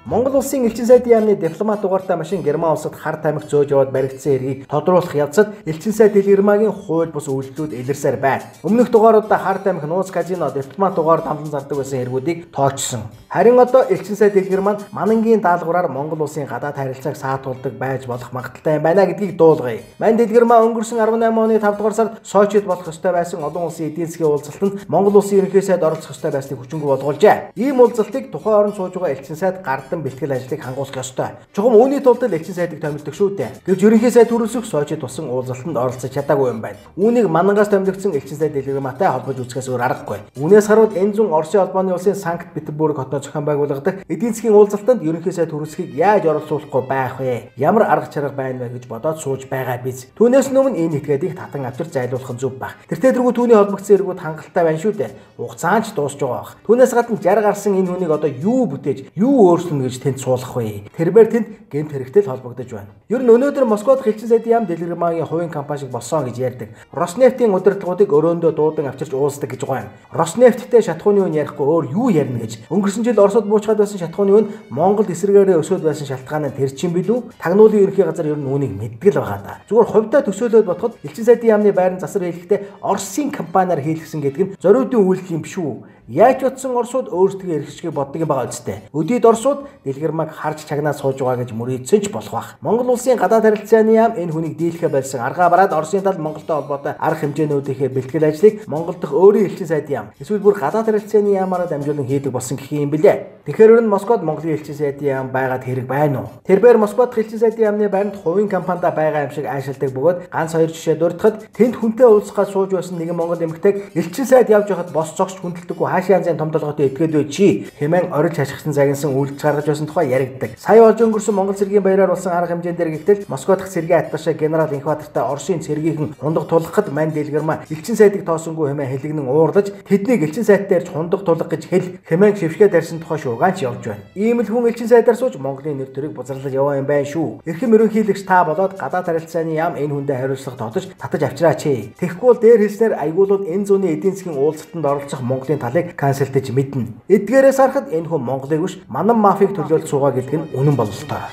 Монгол улсын элчин сайдын яамны дипломат дугаартай машин Герман улсад хар тамхи зөөж яваад баригдсан хэргийг тодруулах явцад элчин сайд Дэлгэрмаагийн хууль бус үйлдэлүүд илэрсээр байна. Өмнөх дугааруудаа хар тамхи, нууц казино, дипломат дугаар дамлан зардаг байсан хэргүүдийг тоочсон. Харин одоо элчин сайд Дэлгэрмаа манангийн даалгавраар Монгол улсын гадаад харилцааг саатуулдаг байж болох магадaltaй байна гэдгийг дуулгая. Мань Дэлгэрмаа өнгөрсөн 18 оны 5 дугаар сард Сочид болох ёстой байсан олон улсын эдийн засгийн уулзалтанд Монгол улсын ерөнхий сайд оролцох ёстой байсныг хүчингү болгуулжээ. Ийм уулзалтыг тухайн орон сууж байгаа элчин сайд гардан бэлтгэл ажлыг хангуулах ёстой. Чухам үүний тулд элчин сайдыг томилдог шүү дээ. Гэвч ерөнхий сайд төрөлсөх Сочид тусан уулзалтанд оролцож чадаагүй юм байна. Үүнийг манангаас томилогдсон элчин сайд Дэлгэрмаатай холбож үзэхээс өөр аргагүй. Үүнээс харуул энэ зүүн Оросын холбооны улсын Санкт Петербург хотноо зохион байгуулагдах эдийн засгийн уулзалтанд ерөнхий сайд төрөлсөхийг яаж оролцуулахгүй байх вэ? Ямар арга чарга байна вэ гэж бодоод сууж байгаа биз. Түүнээс өмнө энэ этгээдийг татан авчир зайлуулах нь зөв баг. Тэртээ түүний холбогдсон эргүүд хангалттай байна шүү дээ. Хугацаанд ч дуусж байгаа баг. Түүнээс гадна 60 гарсан энэ хүнийг одоо юу бүтээж, юу өөрчлөнө гэж тэнд суулгах вэ? Тэрээр тэнд гэмт хэрэгтэй л холбогдож байна. Ер нь өнөөдөр Москвад элчин сайдын яам Дэлгэрмаагийн хувийн компани шиг болсон гэж ярьдаг. Роснефтийн удирдлагуудыг өрөөндөө дуудан авчирч уулздаг гэж байгаа юм. Роснефттэй шатхууны үн ярихгүй өөр юу ярина гэж. Өнгөрсөн жил Оросод буучгаад байсан шатхууны үн Монголд эсрэгээрээ өсөд байсан шалтгаан нь тэр чинь билүү? Тагнуулын ерөнхий газар ер нь үүнийг мэддэг л байгаа да. Зүгээр хувьдаа төсөөлөд бодоход элчин сайдын яамны байрны засар хэлэхдээ Оросын компаниар хийлгсэн гэдэг нь зориудын үйлдэл юм биш үү? Яаж утсан Оросууд өөрсдөө эрхшгийг боддог юм байгаа үстэй. Өдийд Оросууд Дэлгэрмааг харж чагнаад сууж байгаа гэж мөрөөдсөн ч болох бах. Монгол улсын гадаад харилцааны яам энэ хүнийг дийлэхэ болсон аргаа бараад Оросын талд Монголтой холбоотой арга хэмжээнүүдийнхээ бэлтгэл ажлыг Монгол дахь өөрийн элчин сайдын яам эсвэл бүр гадаад харилцааны яамаараа дамжуулан хийдэг болсон гэх юм билээ. Тэгэхээр энэ Москвад Монголын элчин сайдын яам байгаад хэрэг байна уу? Тэрээр Москвад элчин сайдын яамны байранд хувийн компанида байгаа юм шиг айшилдаг бөгөөд ганц хоёр жишээ дурдахад тэнд хүнтэй уулзахад сууж байсан нэгэн монгол эмэгтэйг элчин сайд явж байхад бос цогч хүндэлдэггүй хаашаа янзын том толгойтой этгээд бай чи хэмээн орилж хашгирсан загинсан үйлдэл гаргаж байсан тухай яригддаг. Сая болж өнгөрсөн Монгол цэргийн баяраар болсон арга хэмжээндээр гэхдээ Москва дахь цэргийн атташаа генерал Инхбаатартай Оросын цэргийнхэн хундаг тулгахад мань Дэлгэрмаа элчин сайдыг тоосонгүй хэмээн хэлэгнэн уурдаж тэднийг элчин сайдтай ирж хундаг тулгах гэж хэл хэмээн шившгээ дарсан тухай шуугаанч явж байна. Ийм л хүн элчин сайдаар сууж Монголын нэр төрийг бузарлаж яваа юм байна шүү. Эрхэм ерөнхийлөгч та болоод гадаад харилцааны яам энэ хүндээ хариуцлага тотож татаж авчираач. Тэгэхгүй бол дээр хэлснээр аягуулвал энэ зүүнний эдийн засгийн уулзалтанд оролцох Монголын талыг канцелдэж мэднэ. Эдгээрээс харахад энэ хүн Монголыг биш манан мафийг төлөөлж суугаа гэдэг нь үнэн бололтой.